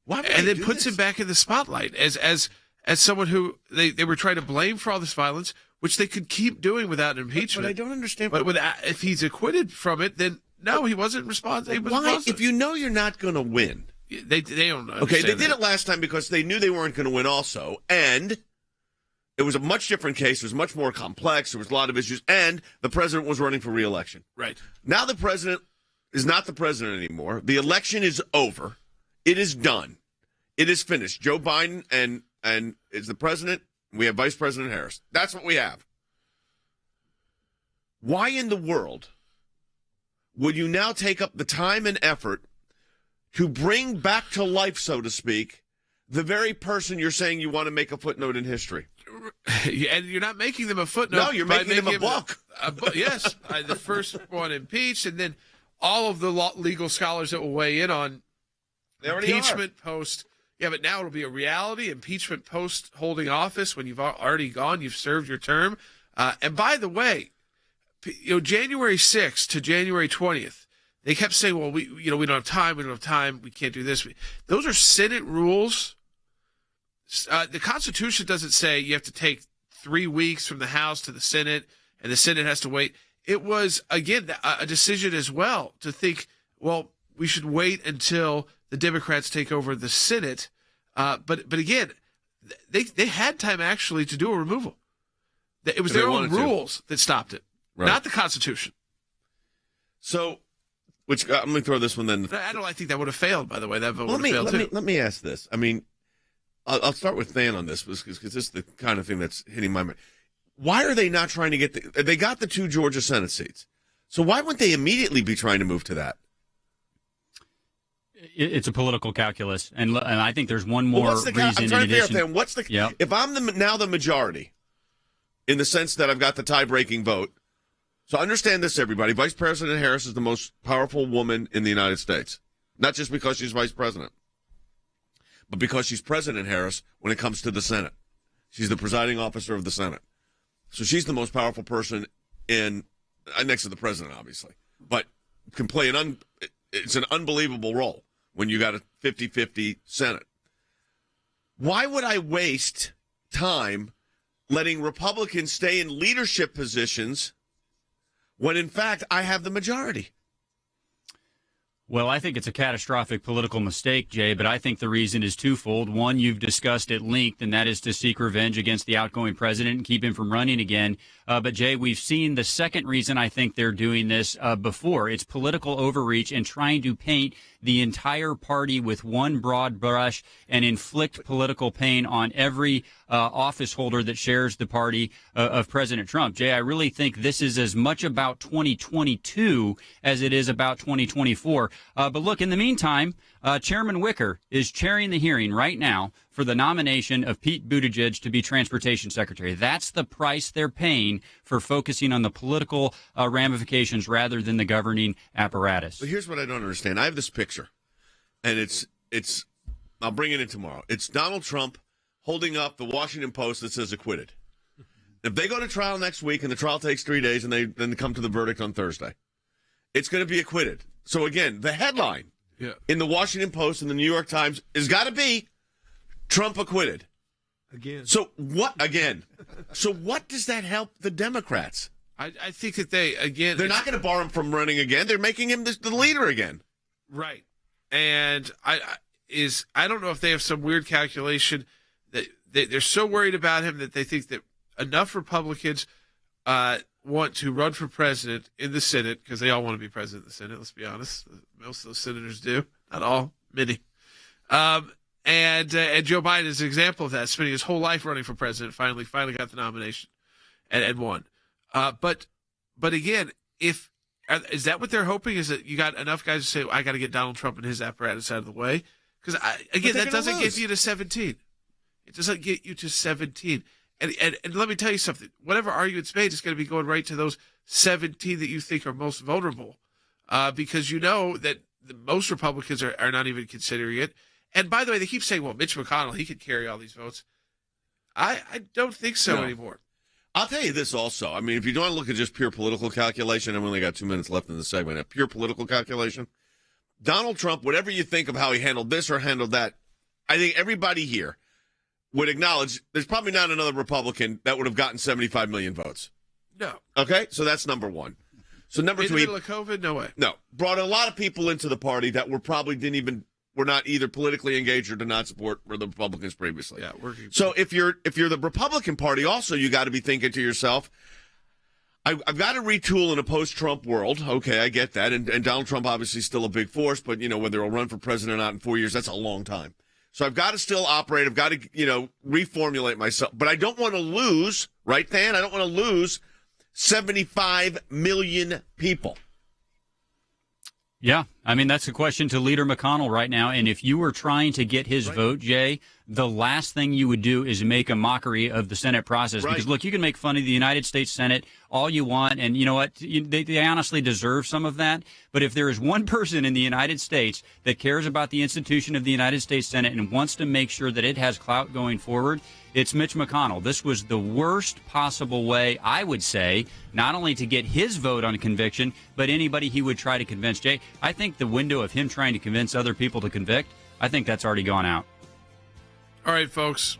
And then puts him back in the spotlight as someone who they were trying to blame for all this violence, which they could keep doing without impeachment.
But I don't understand.
But if he's acquitted from it, then no, he wasn't responsible.
Why? If you know you're not going to win.
They don't understand.
Okay, they did it last time because they knew they weren't going to win also, and it was a much different case. It was much more complex. There was a lot of issues, and the president was running for re-election.
Right.
Now the president is not the president anymore. The election is over. It is done. It is finished. Joe Biden and is the president. We have Vice President Harris. That's what we have. Why in the world would you now take up the time and effort to bring back to life, so to speak, the very person you're saying you want to make a footnote in history?
And you're not making them a footnote.
No, you're making them a book.
Yes. The first one impeached, and then all of the legal scholars that will weigh in on impeachment post. Yeah, but now it'll be a reality. Impeachment post holding office when you've already gone, you've served your term. And by the way, January 6th to January 20th, they kept saying, well, we don't have time. We don't have time. We can't do this. Those are Senate rules. The Constitution doesn't say you have to take 3 weeks from the House to the Senate, and the Senate has to wait. It was, again, a decision as well to think, well, we should wait until the Democrats take over the Senate. But again, they had time actually to do a removal. It was their own rules that stopped it, not the Constitution.
So, I'm going to throw this one then.
I think that would have failed, by the way. That vote would have failed, too.
Let me ask this. I mean, I'll start with Than on this because this is the kind of thing that's hitting my mind. Why are they not trying to get they got the 2 Georgia Senate seats. So why wouldn't they immediately be trying to move to that?
It's a political calculus, and I think there's one more reason.
I'm trying to figure out, what's the
Yep.
If I'm now the majority, in the sense that I've got the tie-breaking vote. So understand this, everybody. Vice President Harris is the most powerful woman in the United States, not just because she's vice president, but because she's President Harris when it comes to the Senate. She's the presiding officer of the Senate. So she's the most powerful person next to the president, obviously, but can play it's an unbelievable role when you got a 50-50 Senate. Why would I waste time letting Republicans stay in leadership positions when, in fact, I have the majority?
Well, I think it's a catastrophic political mistake, Jay, but I think the reason is twofold. One, you've discussed at length, and that is to seek revenge against the outgoing president and keep him from running again. But, Jay, we've seen the second reason I think they're doing this before. It's political overreach and trying to paint the entire party with one broad brush and inflict political pain on every office holder that shares the party of President Trump. Jay, I really think this is as much about 2022 as it is about 2024. But look, in the meantime, Chairman Wicker is chairing the hearing right now for the nomination of Pete Buttigieg to be Transportation Secretary. That's the price they're paying for focusing on the political ramifications rather than the governing apparatus.
But here's what I don't understand. I have this picture, and it's I'll bring it in tomorrow. It's Donald Trump holding up the Washington Post that says acquitted. If they go to trial next week and the trial takes 3 days and they come to the verdict on Thursday, it's going to be acquitted. So again, the headline in the Washington Post and the New York Times has got to be Trump acquitted.
Again.
So what does that help the Democrats?
I think that they're
not going to bar him from running again. They're making him the leader again.
Right. And I don't know if they have some weird calculation that they're so worried about him that they think that enough Republicans want to run for president in the Senate, because they all want to be president of the Senate, let's be honest. Most of those senators do. Not all, many. And Joe Biden is an example of that, spending his whole life running for president, finally got the nomination and won. But again, is that what they're hoping, is that you got enough guys to say, I got to get Donald Trump and his apparatus out of the way? Because, again, that doesn't get you to 17. It doesn't get you to 17. And let me tell you something. Whatever argument's made is going to be going right to those 17 that you think are most vulnerable, because you know that most Republicans are not even considering it. And by the way, they keep saying, well, Mitch McConnell, he could carry all these votes. I don't think so anymore.
I'll tell you this also. I mean, if you don't want to look at just pure political calculation, I've only got 2 minutes left in the segment. A pure political calculation, Donald Trump, whatever you think of how he handled this or handled that, I think everybody here would acknowledge there's probably not another Republican that would have gotten 75 million votes.
No.
Okay? So that's number one. So number two,
in the middle of COVID, no way.
No. Brought a lot of people into the party that were not either politically engaged or did not support the Republicans previously.
Yeah,
so if you're the Republican Party, also you got to be thinking to yourself, I've got to retool in a post-Trump world. Okay, I get that, and Donald Trump obviously is still a big force, but whether he'll run for president or not in 4 years, that's a long time. So I've got to still operate. I've got to reformulate myself, but I don't want to lose, right, Dan? I don't want to lose 75 million people.
Yeah, I mean, that's a question to Leader McConnell right now. And if you were trying to get his vote, Jay, the last thing you would do is make a mockery of the Senate process. Because, look, you can make fun of the United States Senate all you want. And you know what? They honestly deserve some of that. But if there is one person in the United States that cares about the institution of the United States Senate and wants to make sure that it has clout going forward, it's Mitch McConnell. This was the worst possible way, I would say, not only to get his vote on conviction, but anybody he would try to convince. Jay, I think the window of him trying to convince other people to convict, I think that's already gone out.
All right, folks.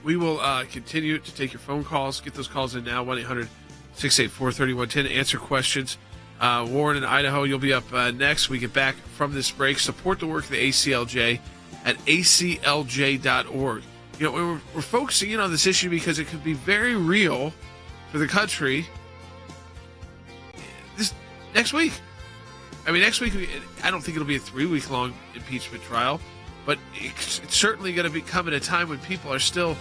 We will continue to take your phone calls. Get those calls in now, 1-800-684-3110. Answer questions. Warren in Idaho, you'll be up next. We get back from this break. Support the work of the ACLJ at aclj.org. We're focusing in on this issue because it could be very real for the country this next week. I mean, next week, I don't think it'll be a 3-week-long impeachment trial, but it's certainly going to be coming at a time when people are still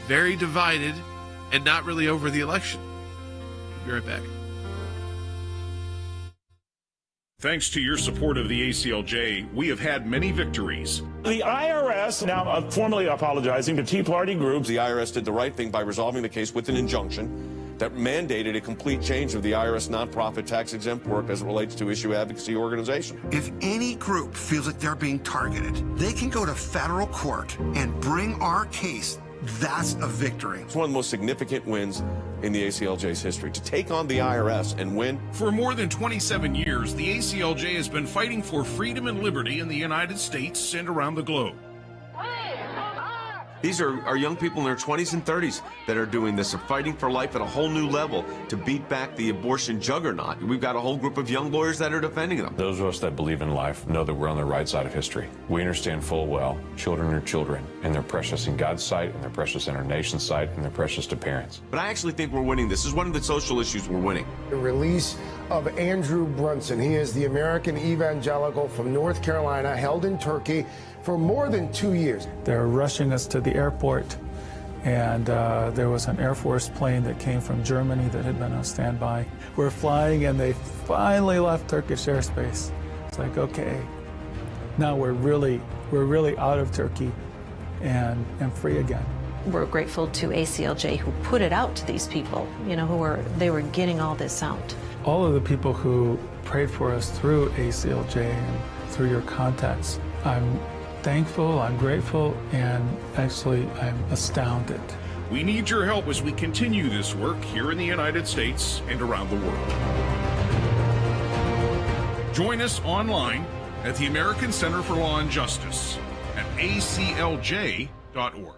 very divided and not really over the election. We'll be right back.
Thanks to your support of the ACLJ, we have had many victories.
The IRS now formally apologizing to Tea Party groups.
The IRS did the right thing by resolving the case with an injunction that mandated a complete change of the IRS nonprofit tax-exempt work as it relates to issue advocacy organization.
If any group feels like they're being targeted, they can go to federal court and bring our case. That's a victory.
It's one of the most significant wins in the ACLJ's history, to take on the IRS and win.
For more than 27 years, the ACLJ has been fighting for freedom and liberty in the United States and around the globe.
These are young people in their 20s and 30s that are doing this, are fighting for life at a whole new level to beat back the abortion juggernaut. We've got a whole group of young lawyers that are defending them.
Those of us that believe in life know that we're on the right side of history. We understand full well children are children, and they're precious in God's sight, and they're precious in our nation's sight, and they're precious to parents.
But I actually think we're winning. This is one of the social issues we're winning.
The release of Andrew Brunson. He is the American evangelical from North Carolina, held in Turkey for more than 2 years.
They're rushing us to the airport, and there was an Air Force plane that came from Germany that had been on standby. We're flying, and they finally left Turkish airspace. It's like, okay, now we're really out of Turkey and free again.
We're grateful to ACLJ who put it out to these people, they were getting all this out.
All of the people who prayed for us through ACLJ and through your contacts, I'm thankful, I'm grateful, and actually I'm astounded.
We need your help as we continue this work here in the United States and around the world. Join us online at the American Center for Law and Justice at aclj.org.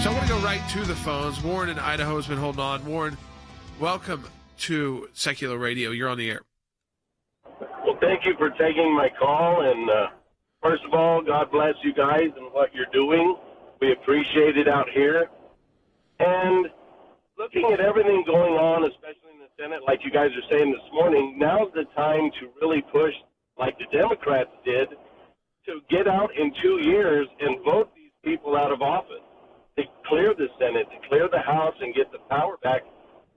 So I want to go right to the phones. Warren in Idaho has been holding on. Warren, welcome to Secular Radio. You're on the air.
Well, thank you for taking my call. And first of all, God bless you guys and what you're doing. We appreciate it out here. And looking at everything going on, especially in the Senate, like you guys are saying this morning, now's the time to really push, like the Democrats did, to get out in 2 years and vote these people out of office, to clear the Senate, to clear the House and get the power back.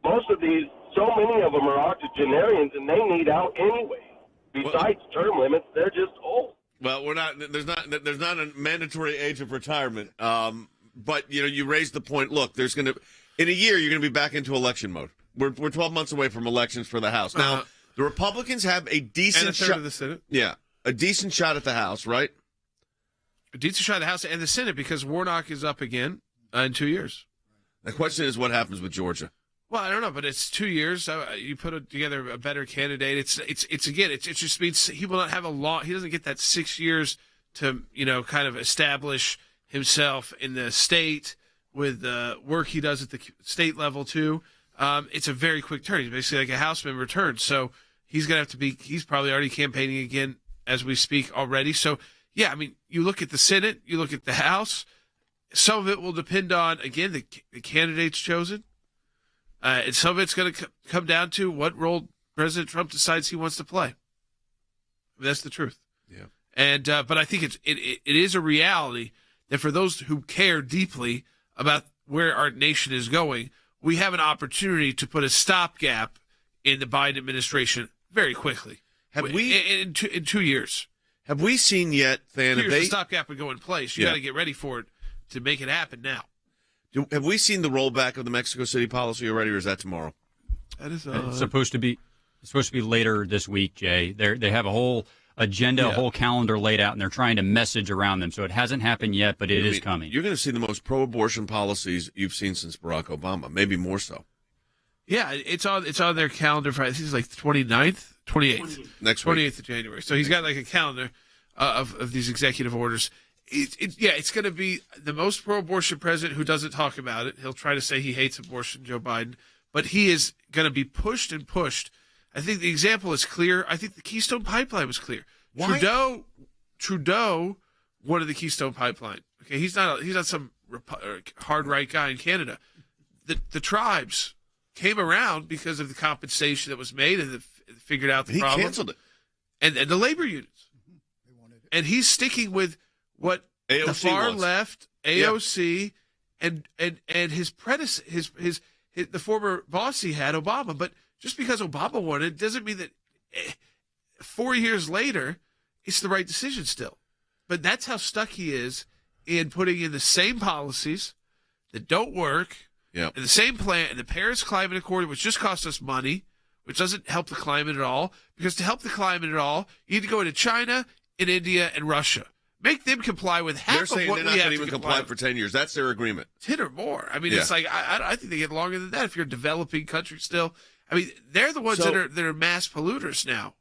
Most of these, so many of them are octogenarians, and they need out anyway. Besides term limits, they're just old.
Well, there's not a mandatory age of retirement. But you raised the point. Look, in a year you're going to be back into election mode. We're 12 months away from elections for the House. Now, the Republicans have a decent
and a third of the Senate.
Yeah, a decent shot at the House, right?
A decent shot at the House and the Senate because Warnock is up again in 2 years.
The question is what happens with Georgia.
Well, I don't know, but it's 2 years. You put together a better candidate. It just means he will not have he doesn't get that 6 years to, kind of establish himself in the state with the work he does at the state level too. It's a very quick turn. He's basically like a House member turned. So he's going to have to he's probably already campaigning again as we speak already. So yeah, I mean, you look at the Senate, you look at the House, some of it will depend on, again, the candidates chosen. And some of it's going to come down to what role President Trump decides he wants to play. I mean, that's the truth.
Yeah.
And but I think it is a reality that for those who care deeply about where our nation is going, we have an opportunity to put a stopgap in the Biden administration very quickly. In 2 years?
Have we seen yet, Than?
2 years, the stopgap would go in place. You got to get ready for it to make it happen now.
Have we seen the rollback of the Mexico City policy already, or is that tomorrow?
That is
It's supposed to be later this week, Jay. They have a whole agenda, a whole calendar laid out, and they're trying to message around them. So it hasn't happened yet, but it is coming.
You're going to see the most pro-abortion policies you've seen since Barack Obama, maybe more so.
Yeah, it's on their calendar for, I think it's like 29th, 28th.
Next week.
28th of January. So he's got like a calendar of these executive orders. It's going to be the most pro-abortion president who doesn't talk about it. He'll try to say he hates abortion, Joe Biden, but he is going to be pushed and pushed. I think the example is clear. I think the Keystone Pipeline was clear.
Why?
Trudeau wanted the Keystone Pipeline. Okay, he's not some hard right guy in Canada. The tribes came around because of the compensation that was made and figured out the problem.
He canceled it.
And the labor unions.
They wanted it.
And he's sticking with what
AOC
the far
wants.
left, AOC, and his predecessor, the former boss he had, Obama. But just because Obama wanted it doesn't mean that 4 years later it's the right decision still. But that's how stuck he is in putting in the same policies that don't work, and the same plan, and the Paris Climate Accord, which just cost us money, which doesn't help the climate at all. Because to help the climate at all, you need to go into China, in India, and Russia. Make them comply with half
They're
of
saying
what
they're
we
not
have
going to
to
even
comply
comply for 10 years. That's their agreement.
10 or more. I mean,
Yeah.
it's like I think they get longer than that if you're a developing country still. I mean, they're the ones that are mass polluters now.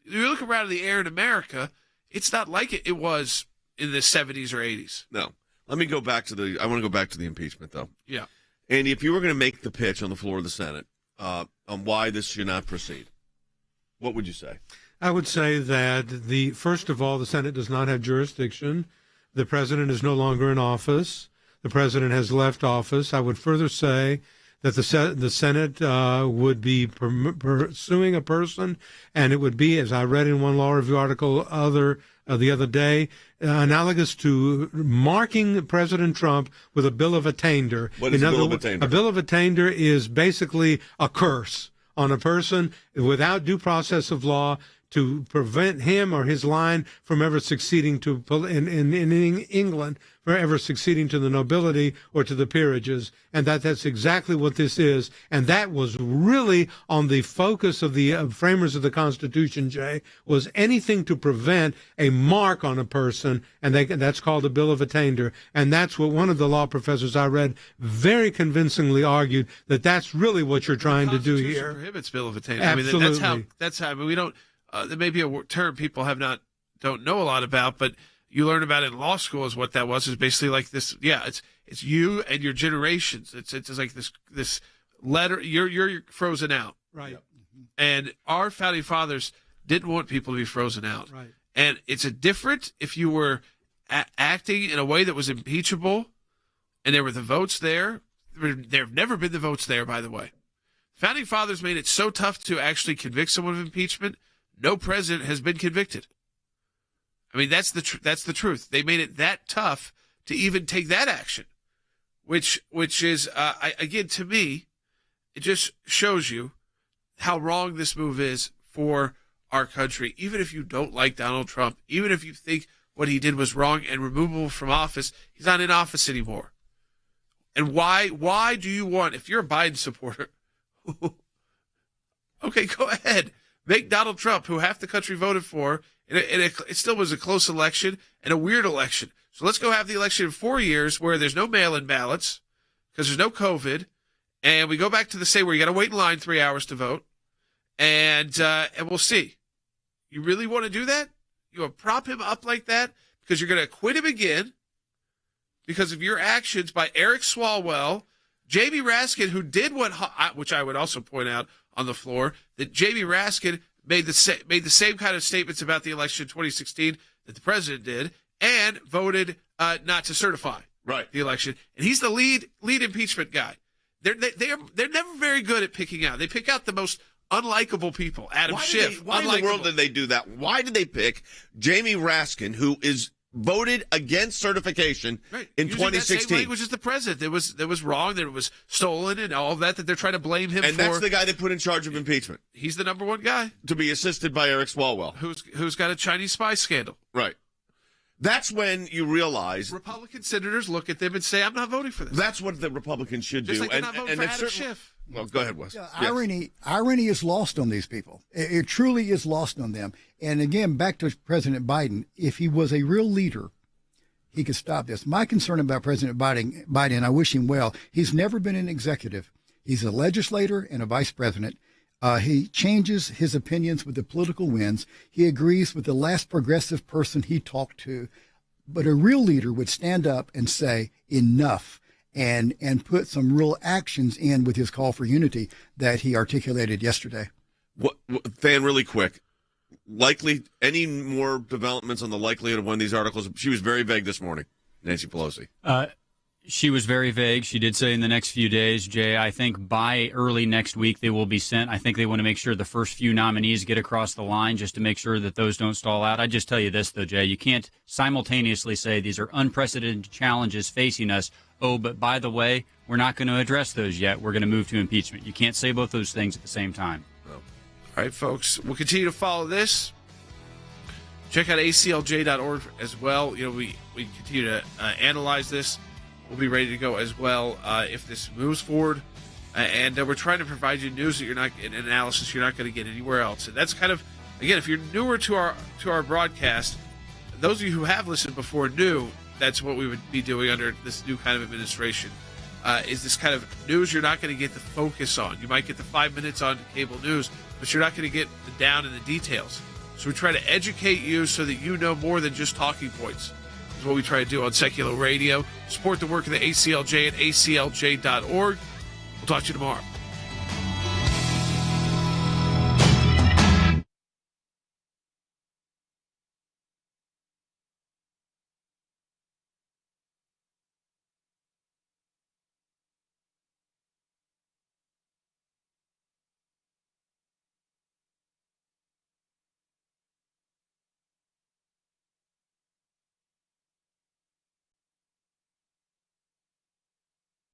You look around the air in America, it's not like it was in the 70s or 80s.
No. Let me go back to I want to go back to the impeachment, though.
Yeah.
Andy, if you were going to make the pitch on the floor of the Senate on why this should not proceed, what would you say?
I would say that first of all, the Senate does not have jurisdiction. The president is no longer in office. The president has left office. I would further say that the Senate would be pursuing a person, and it would be, as I read in one law review article the other day, analogous to marking President Trump with a bill of attainder.
What is a bill of attainder?
A bill of attainder is basically a curse on a person without due process of law to prevent him or his line from ever succeeding to, in England, for ever succeeding to the nobility or to the peerages. And that's exactly what this is. And that was really on the focus of the framers of the Constitution, Jay, was anything to prevent a mark on a person, and that's called a bill of attainder. And that's what one of the law professors I read very convincingly argued, that's really what you're trying to do here.
Prohibits bill of attainder.
Absolutely.
I mean, that's how we don't. There may be a term people don't know a lot about, but you learn about it in law school is what that was. Is basically like this. Yeah, it's you and your generations. It's like this letter. You're frozen out.
Right.
And our founding fathers didn't want people to be frozen out.
Right.
And it's a different if you were acting in a way that was impeachable, and there were the votes there. There have never been the votes there, by the way. Founding fathers made it so tough to actually convict someone of impeachment. No president has been convicted. I mean, that's the truth. They made it that tough to even take that action, which is again, to me, it just shows you how wrong this move is for our country. Even if you don't like Donald Trump, even if you think what he did was wrong and removable from office, he's not in office anymore. And why do you want, if you're a Biden supporter, okay, go ahead. Make Donald Trump, who half the country voted for, and it still was a close election and a weird election. So let's go have the election in 4 years where there's no mail-in ballots because there's no COVID, and we go back to the same where you got to wait in line 3 hours to vote, and we'll see. You really want to do that? You want to prop him up like that because you're going to acquit him again because of your actions by Eric Swalwell, Jamie Raskin, who did which I would also point out on the floor, that Jamie Raskin made the same kind of statements about the election in 2016 that the president did, and voted not to certify the election. And he's the lead impeachment guy. They're never very good at picking out. They pick out the most unlikable people. Adam Schiff.
Why in the world did they do that? Why did they pick Jamie Raskin, who is voted against certification in 2016?
That same language as the president. That was wrong. That it was stolen and all of that. That they're trying to blame him for.
And that's the guy they put in charge of impeachment.
He's the number one guy
to be assisted by Eric Swalwell,
who's got a Chinese spy scandal.
Right. That's when you realize
Republican senators look at them and say, "I'm not voting for this."
That's what the Republicans should
Just
do.
like they're not voting for Adam Schiff.
Well, go ahead, Wes.
Irony is lost on these people. It truly is lost on them. And again, back to President Biden, if he was a real leader, he could stop this. My concern about President Biden, I wish him well, he's never been an executive. He's a legislator and a vice president. He changes his opinions with the political winds. He agrees with the last progressive person he talked to. But a real leader would stand up and say, enough, and put some real actions in with his call for unity that he articulated yesterday.
Than, really quick, likely any more developments on the likelihood of one of these articles? She was very vague this morning, Nancy Pelosi.
She was very vague. She did say in the next few days, Jay, I think by early next week they will be sent. I think they want to make sure the first few nominees get across the line just to make sure that those don't stall out. I just tell you this, though, Jay, you can't simultaneously say these are unprecedented challenges facing us. Oh, but by the way, we're not going to address those yet. We're going to move to impeachment. You can't say both those things at the same time.
All right, folks, we'll continue to follow this. Check out ACLJ.org as well. You know, we continue to analyze this. We'll be ready to go as well if this moves forward. And we're trying to provide you news that an analysis you're not going to get anywhere else. And that's kind of, again, if you're newer to our broadcast, those of you who have listened before knew that's what we would be doing under this new kind of administration. Is this kind of news you're not going to get the focus on. You might get the 5 minutes on cable news, but you're not going to get down in the details. So we try to educate you so that you know more than just talking points. Is what we try to do on Secular Radio. Support the work of the ACLJ at aclj.org. We'll talk to you tomorrow.